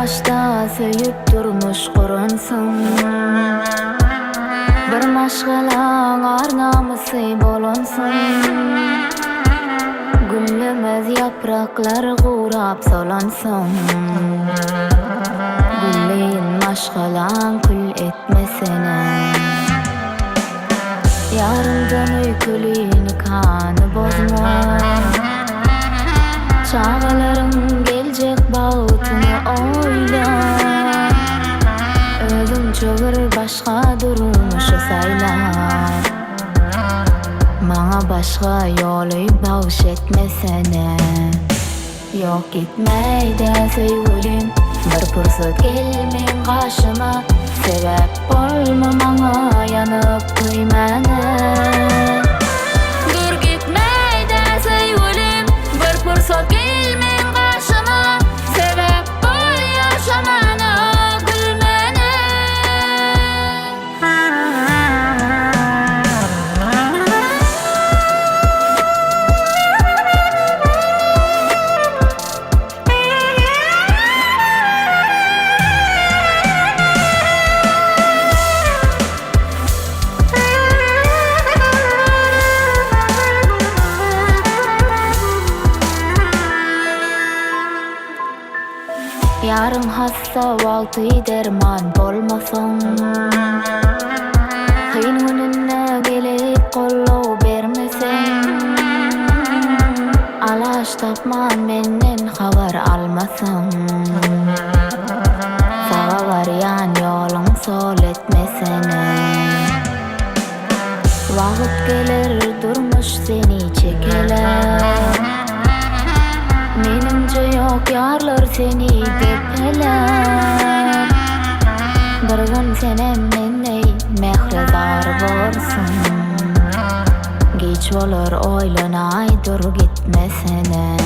başta söyüp durmuş kurunsun. Bir maşgalan arnamısı bolonsun. Güllemez yapraklar gurap solansun. Gülleyin maşgalan kül etmesene. Yarımdan öykülüğünü kanı bozma. Çağaların gelecek bağıtını oyla. Özün çövür başka durmuşu sayla. Bana başka yolu bağış etmesene. Yok gitmeyde sevgilim, bir fırsat gelmeyin karşıma. Sebep olma bana yanıp koymana. Dur gitmeyde sevgilim, bir fırsat gelmeyin karşıma. Sebep ol yaşamana, gülmene. Yarın hasta vakti derman bolmason. Kıyın önüne gelip kollu vermesen. Alaş tapman menden haber almasan. Sağa varyan yolun sol etmesene. Vakit gelir durmuş seni çekeler. Menimce yok yarlar seni depeler. Bir gün senem mendey mehredar bolsun. Geç olur oylanay dur gitmesene.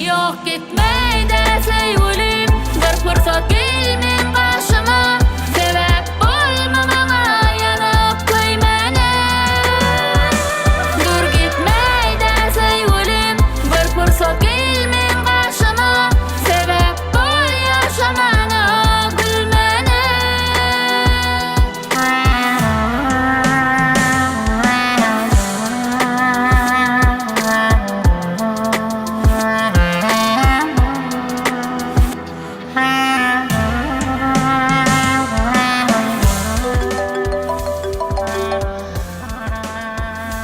Yok gitmeyde sevgilim, bir fırsat gelmeyin karşıma. Sebep olma bana yanıp koymana. Dur gitmeyde sevgilim, bir fırsat gelmeyin karşıma. Sebep ol yaşamana, gülmene.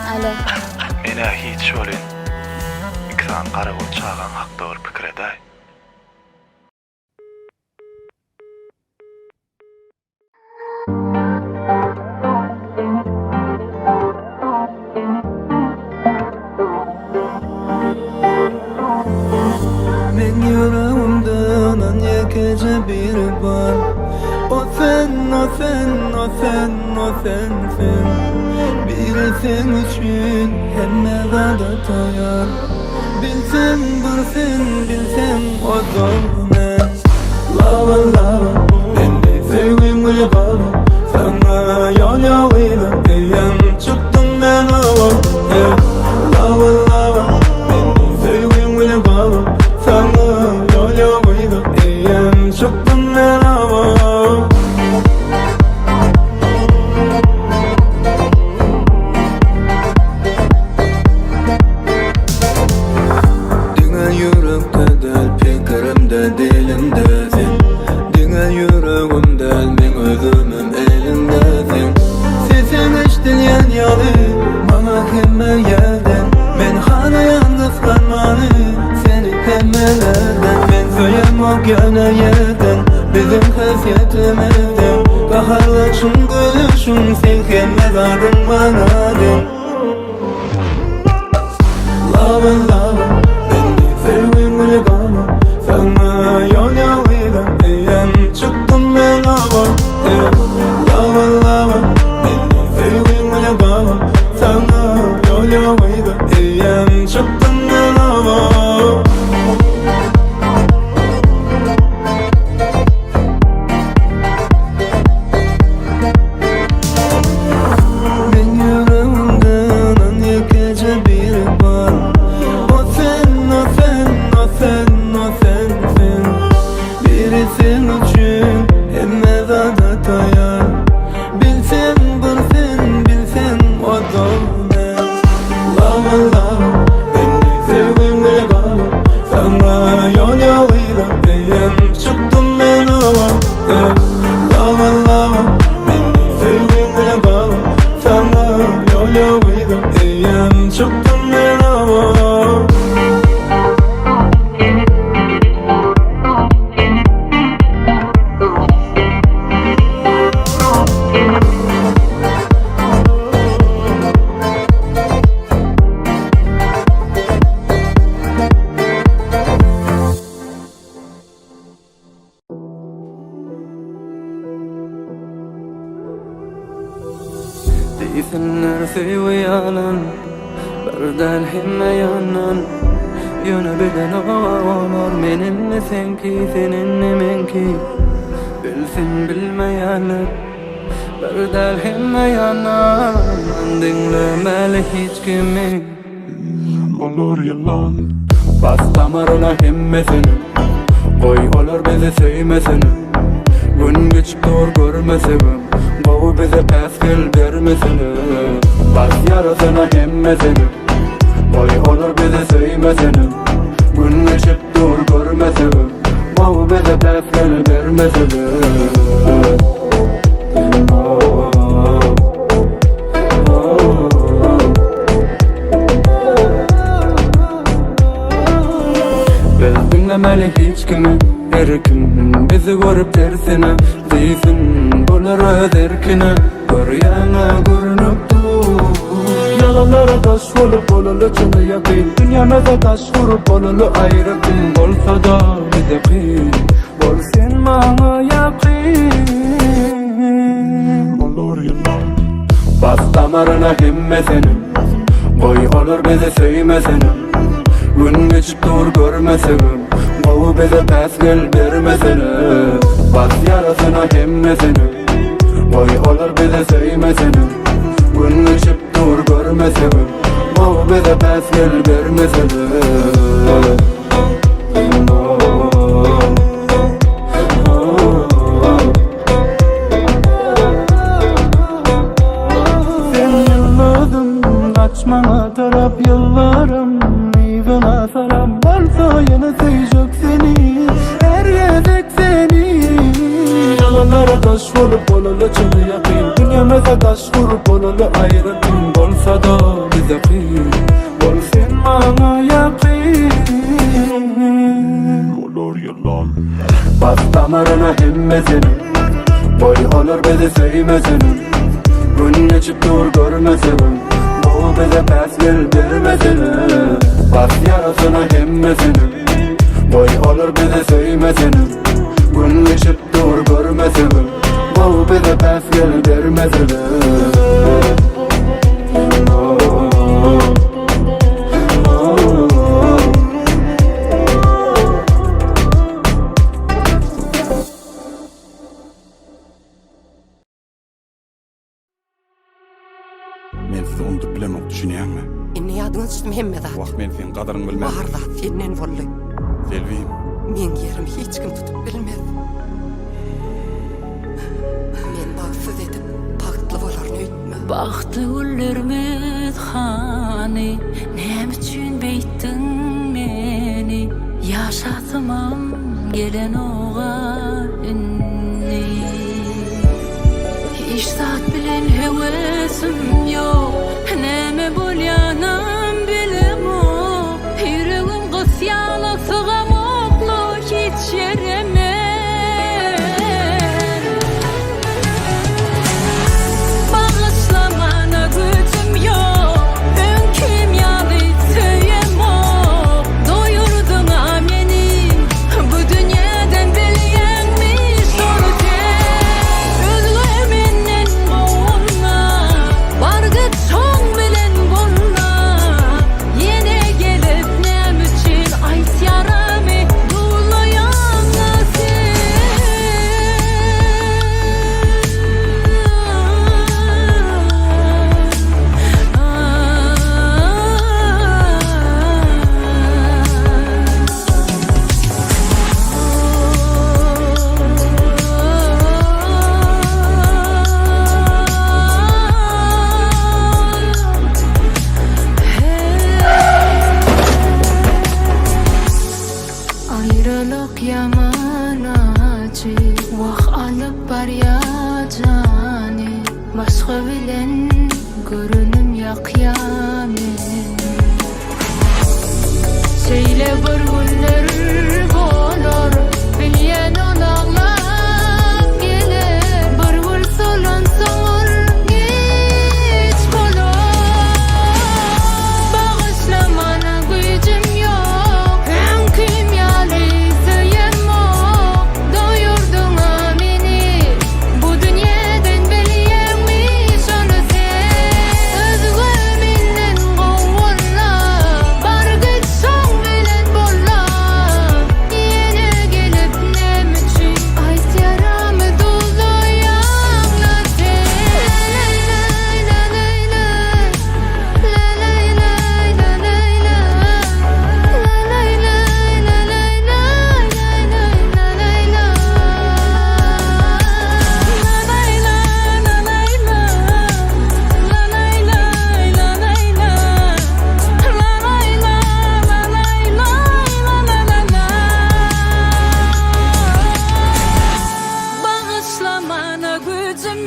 Alo. Mene hiç olin. İksan qarab çağan haqda bir pikir eday. Men yüreğimde nanye gece bir var. O sen, o sen, o sen, o sen, sen. Biri sen için hemme gada tayar. Bilsen bir sen, bilsen o zormen. Lava, lava, beni sevgimle bağla. Sana yol yoluyla diyem çıktım ben hava. Lava, lava, beni sevgimle bağla. Sana yol yoluyla diyem çıktım ben hava. Dine yürekte del fikrimde dilimdesin. Dine yüreğimde men özümüm elindesin. Sesin iştilyen yalı bana hemme yerden. Men hala yalnız kalmanı seni hemmelerden. Men söyem o gönle yerden bizim hasiyetimizden. Kaharlaşın gülüşün sen hemme vardın bana den. Lava lava beni sevgimle bağla. Sana yol yoluyla diyem çıktım ben hava. Lava lava beni sevgimle bağla. Sana yol yoluyla diyem çıktım ben hava. Ben yüreğimde nanye gece bir var. O Değilsinler seviyalan Berdel himme yanan Yöne bilen olur Meninle senki seninle menki Bilsin bilmeyenler Berdel himme yanan Dinlemeli hiç kimi Olur yalan Bas damarına himmesini Koy olur bizi sevmesini Gün geçip dur görmesini Boğu bize peskel vermesini Bas yarasına himmesini Koy olur bizi sevmesini Gün geçip dur görmesini Boğu bize peskel vermesini Biz dinlemeli hiç kimi her kim bizi görüp tersine Deysin bular öz erkine Görüyene görünüp dur Yalanlara taş olup olalı çını yakın Dünyamıza taş vurup olalı ayrıkın Bolsa da bize kıyın Bol sen bana yakın Olur yalan Bas damarına himmesini Boy olur bizi sevmesini Gün geçip dur görmesini Boğu bize peskel vermesini Bas yarasına himmesini Boy olur bize sevmesini Gün geçip dur görmesini Boğu bize peskel vermesini Sen yılladın kaçmana taraf yıllarım Meyvana saram varsa yine sevecek seni Her yedek seni Yalanlara taş vurup olalı çını yakın Dünyamıza taş vurup olalı ayrıkın Bolsa da bize kıyın Bol sen bana yakın Olur yalan Bas damarına himmesini Boy olur bizi sevmesini Gün geçip dur görmesini Boğu bize peskel vermesini Bas yarasına himmesini Boy olur bizi sevmesini Gün geçip dur görmesini Boğu bize peskel vermesini Men sizi unutup bilemok, düşünýärmi? Inni ýadyňyz üstüm hemme zat. Wagt men seň gadaryň bilmän. Bahar zat senden bolly. Selvim, Men yerim hiç kim tutup bilmez. Men bagsız edip bagtly bolaryn öýtme. Bahtly güllerimiz hani näme üçin beýtdiň meni ýaşatmam gelen oğa inni hiç zat bilen hewesim ýok näme bolýanam bilemok ýüregim gysýaly sygamokly hiç ýereme bagyslamana güçüm ýok öňkim ýaly söýemok doýurdyňa meni bu dünýäden bilýänmi sordy özgä menden bolma bargy çoň bilen bolma ýene gelip näme üçin aýtýaramy dulaýanma sen ayrılık yaman acı Vah alıp barýajany başga bilen görünüm ýakýamy Seyle bir günler bolar bilýän onaglap geler bir gül solan soňur geç bolar bagyslamana güýjüm ýok öňkim ýaly söýemok doýurdyňa meni bu dünýäden bilýänmi şonu sen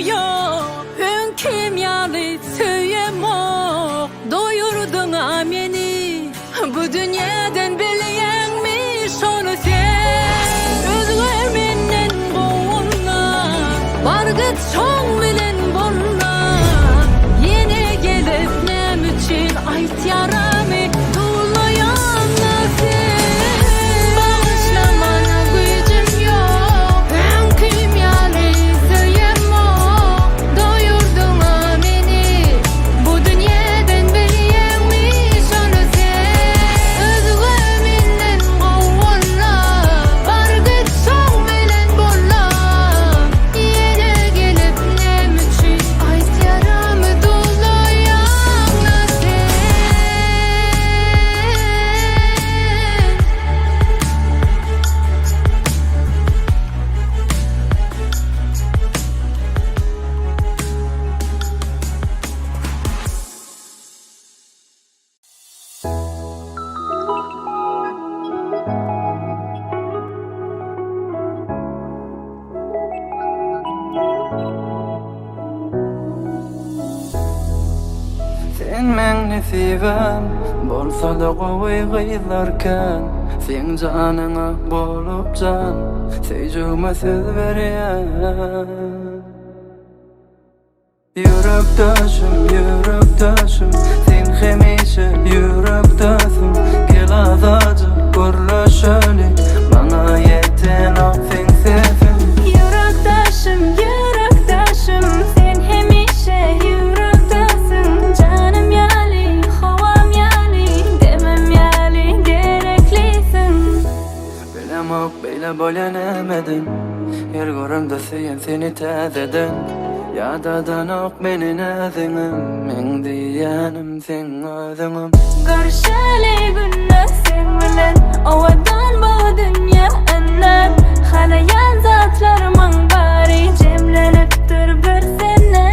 yok. Hünküm yalı söyemok. Doyurdun ameni. Bu dünyadan bilyenmiş onu sen. Özgürmenden boğulma. Bargıt çoğun bilen bolla. Yine gelip nem için ayt yaramı dolayan sen. Bağışlamana gücüm yok. Hünküm yalı söyemok. Doyurdun ameni. Bu dünyadan bilyenmiş onu sen. Özgürmenden boğulma. Bargıt çoğun bilen bolla. Yine gelip nem için ayt yaramı dolayan sen. Sen meni sevem, bolsa da gowy gıylarken. Sen canına bolup can, seyjüme söz berýän. Yürekdaşım, sen hemişe yürekdaşım. Gel azacı görüşeli, bana yeten o sen sevim. Yürekdaşım, sen hemişe yürektasın. Canım yali, havam yali, demem yali, gereklisin. Bilemok beyle bolenemedin, her görümde seyen seni täzeden. Yadadan ok menin äziňim, men diýänim sen özüňim. Garşaly günne sen bilen, owadan bu dünýä enden. Halayan zatlarymyň bary jemlenipdir bir sene.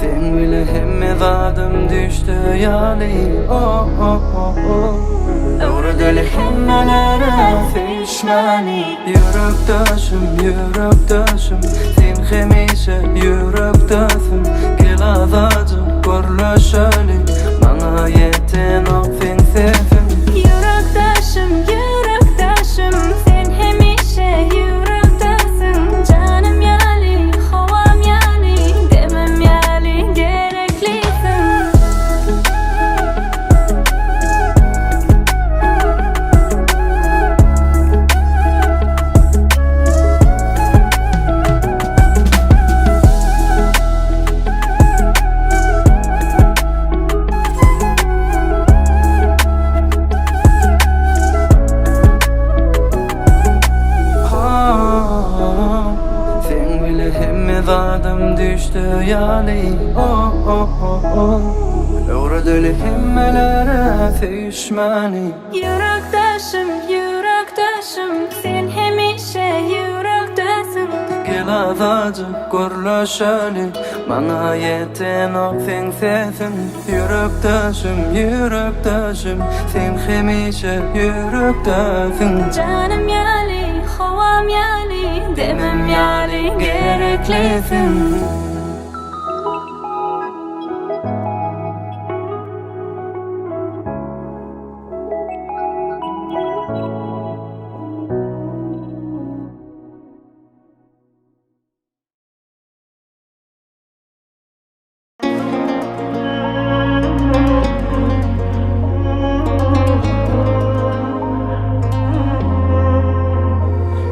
Sen bile hemme zadım düştü yali. Doğru deli hemmelere fişmani. Yürekdaşım, sen hemişe yürekdaşım. Gel azacı görüşeli, bana yeten o sen sevim. Yürekdaşım, sen hemişe yürektasın. Canım yali, havam yali, demem yali, gereklisin. Sen bile hemme zadım düştü yali. Doğru deli hemmelere fişmani. Yürekdaşım, sen hemişe yürektasın. Gel azacı görüşeli, bana yeten o sen sevim. Yürekdaşım, sen hemişe yürektasın. Canım yali, havam yali, demem yali, gereklisin.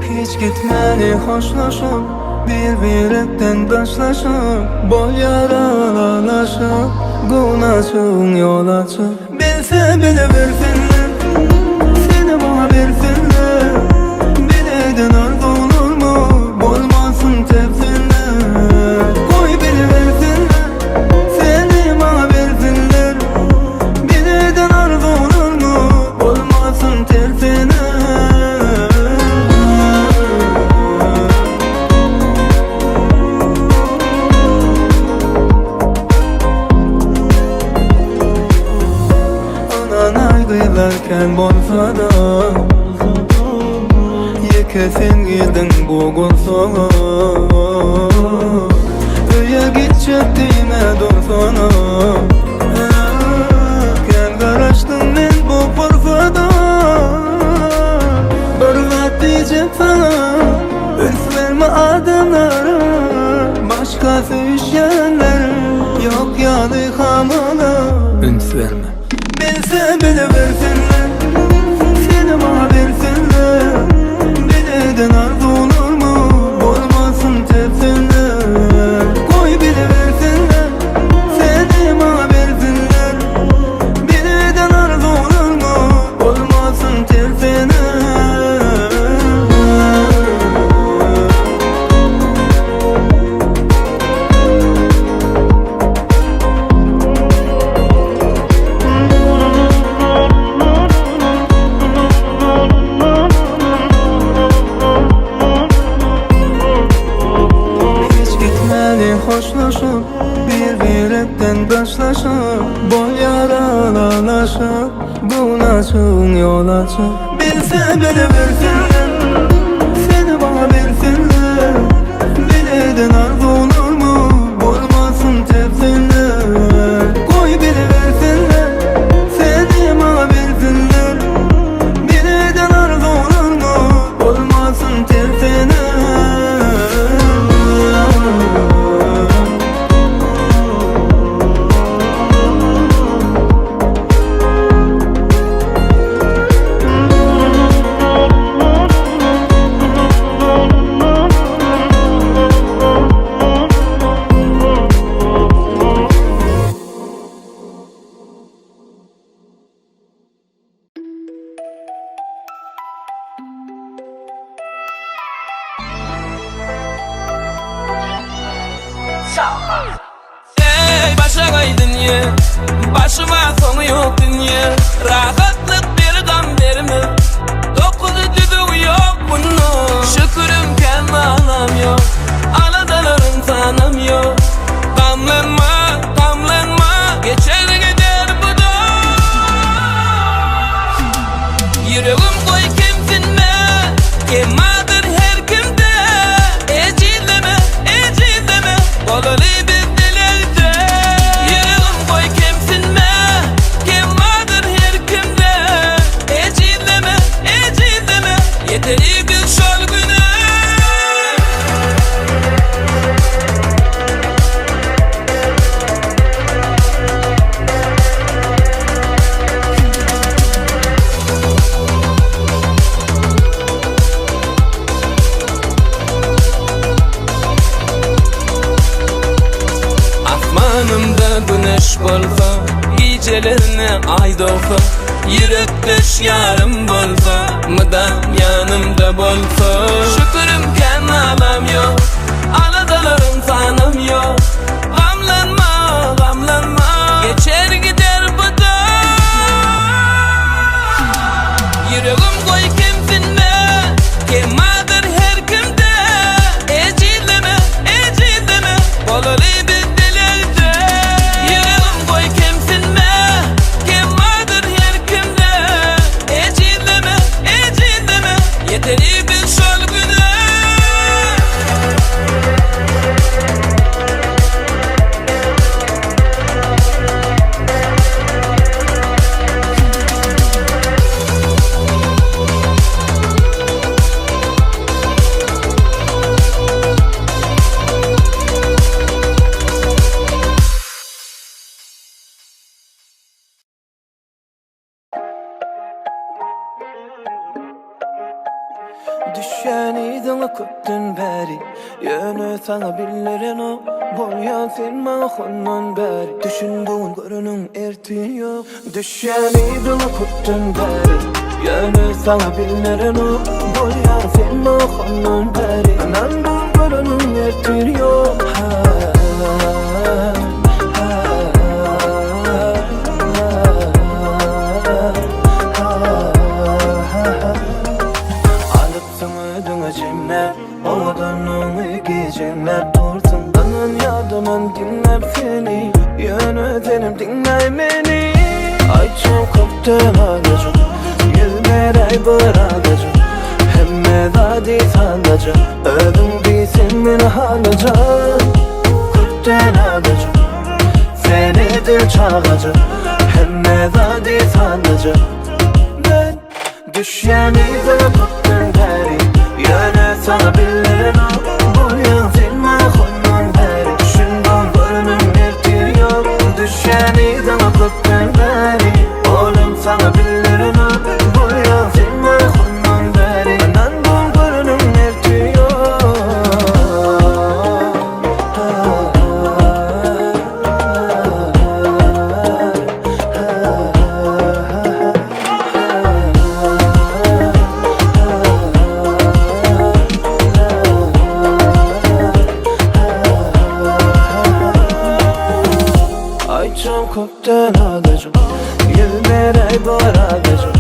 Hiç gitmeli hoşlaşıp, birbirekten başlaşıp. Bol yaralaşıp, gunaçın yol açıp. Bilse bile versinler, seni bana versinler. Bileydin arzu olur mu, olmasın tepsinler. Koy bile versinler, seni bana versinler. Bileydin arzu olur mu, olmasın tepsinler. Kıylarken bolsa da, yeke sen girdin bu gol soğa. başka düşenler yok yani hamana. Üns verme. Bilse bile versinler, seni bana versinler. Bileden arzu olur mu? Olmasın tepsinler. Koy bile versinler, seni bana versinler. Bileden arzu olur mu? Olmasın tepsinler. Hoşlaşıp bir-birekten başlaşıp boy yaralanlaşıp bu nasıl yol açıp bilse bile versinler, seni bana versinler. Bileden arzu olur mu? Olmasın tepsinler. Koy bile versinler, seni bana versinler. Bileden arzu olur mu? Olmasın tepsinler. Ey başagaydın ya, başıma sonu yok dünya. Rahatlık bir gam verme, dokuzu düdüğü yok bunun. Şükürüm kendime anam yok, anadaların tanım yok. Damlanma, damlanma, geçer gider bu da. Yüreğim koy kimsinme, kemadır her kimde. Ecilleme, ecilleme, kolalı bir dilerde. Yüreğim koy kimsinme, kemadır her kimde. Ecilleme, ecilleme, yeteri bir şol güne. Asmanımda güneş bolsa, gecelerine ay doğsa. Yürek düş yarım bolsa, mıdam yanımda bolsa. Şükürüm kendime alam yok, anadaların tanım yok. Gamlanma, gamlanma, geçer gider bu da. Yüreğim koy kimsinme, kemadır her kimde. Ecilleme, ecilleme, kolalı bir dilerde. Yüreğim koy kimsinme, kemadır her kimde. Ecilleme, ecilleme, yeteri bir şol güne. Düşeniydin köpten beri, yönü sana biliren o. Bolyan sen mahondan beri, düşündüğün görünün ertin yok. Düşeniydin köpten beri, yönü sana biliren o. Bolyan sen mahondan beri, anandığın görünün ertin yok. Geceler dursun, anan yardımın dinler seni. Yönetinim dinler beni. Ay çok koptan ağacım, yılmeray bırakacım. Hem hadi sanacağım, ödüm bilsin beni halacağım. Koptan ağacım, seni dil çalacağım. Hem hadi sanacağım. Ben düşeniydim koptan beri, yönet sana bilirim o. Bu yıl sen mahondan beri. köpden alacak Yılmere baracak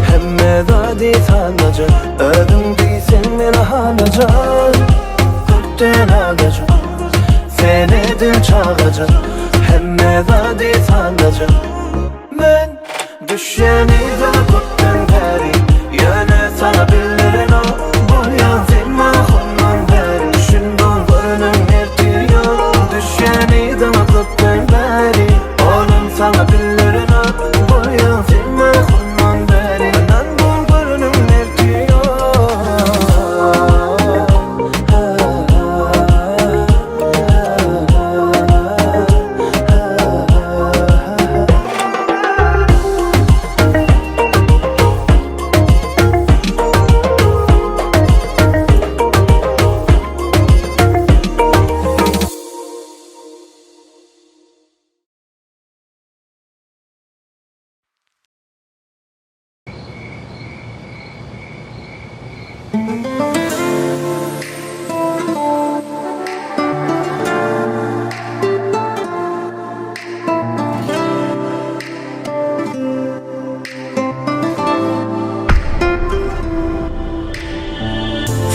Hemme zadi tanacak Ödüm değilsen beni halacak Köpden alacak Seni dil çağacak Hemme zadi tanacak Men düşeni de köpden beri Yöne sana billerin o Bu yan sen mahondan beri Düşündüm görünüm ertiyor Düşeni de köpden beri Oğlum sana billerin o Bu yan sen mahondan beri Anan bu görünüm ertiyor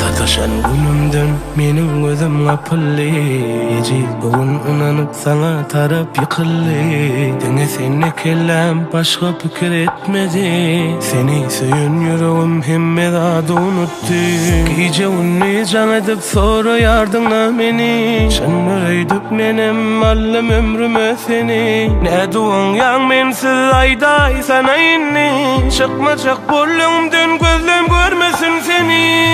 Sataşan günümden menin gözüm kapıllı Eci bugün inanıp sana tarap yıkıllı Dene seni kellem başka fikir etmedi Seni söyün yüreğim hemme adı unuttu Gece unni can edip sonra yardımla beni Sen öydüp menem allem ömrüme seni Ne duan yan mensiz ayday sana inni Çıkma çık bollumdan gözlem görmesin seni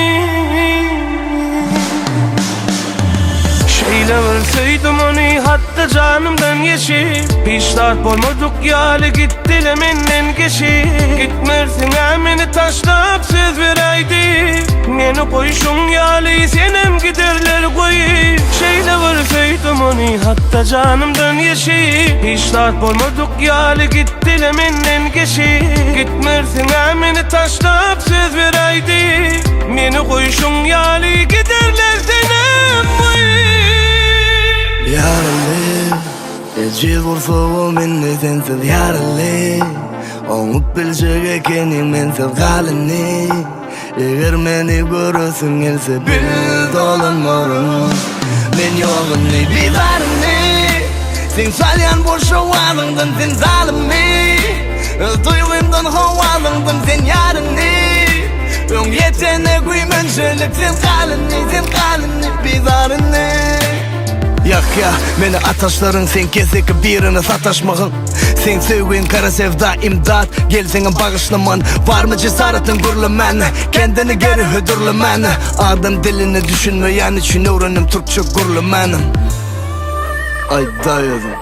Şeyle ölseydim onu hatta canımdan yeşip Piştart bolmadık yali gittile menden geçip Gitmersin emini taşlap söz vereydi Meni koyuşun yali senem giderler koyup Şeyle ölseydim onu hatta canımdan yeşip Piştart bolmadık yali gittile menden geçip Gitmersin emini taşlap söz vereydi Meni koyuşun yali giderler senem koyup Yaralli Eci vursa o minni sensiz yaralli Oňup biljek ekenin mensiz galini Eger meni görösün else bil dolanmarım Men ýogyny bizaryny Sen salyan boşa wazyňdan sen zalimi Duýgymdan hawazyňdan sen yaryny Öň ýetene güýmençilik sen galini bizaryny Yak ya, meni ataşların sen keseki birine sataşmağın Sen söýgen kara sevda imdat Gelseňem bagışlaman Var mı cesaretin gürlemen Kendini geri hödürlemen Adam dilini düşünmeyen için öğrenim Türkçe gürlemenim Ay dayadım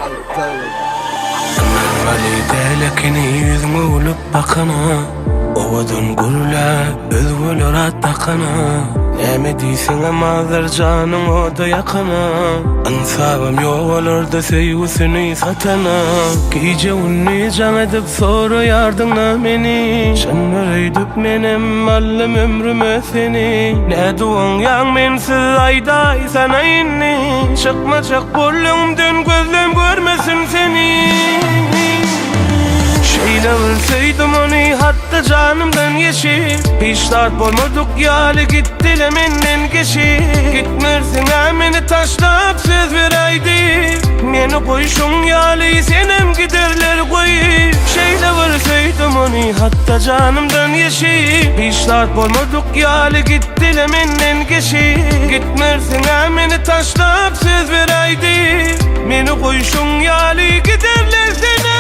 Ali delekini yüzüme ulup bakana Ovadan gurla özgülür attakana Näme diýsen amazlar canım o da yakana Ansabam yok olurda sevgisini satana Gece unni can edip sonra yardımla beni Sen öydüp menem allem ömrüme seni Ne duan yan mensiz ayday sana inni Çıkma çık bollumdan gözlem görmesin seni Şeyle ölseydim onu hatta canımdan yeşip Piştart bolmadık yali gittile menden geçip Gitmersin emini taşlap söz vereydi Meni koyuşun yali senem giderler koyup Şeyle ölseydim onu hatta canımdan yeşip Piştart bolmadık yali gittile menden geçip Gitmersin emini taşlap söz vereydi Meni koyuşun yali giderler senem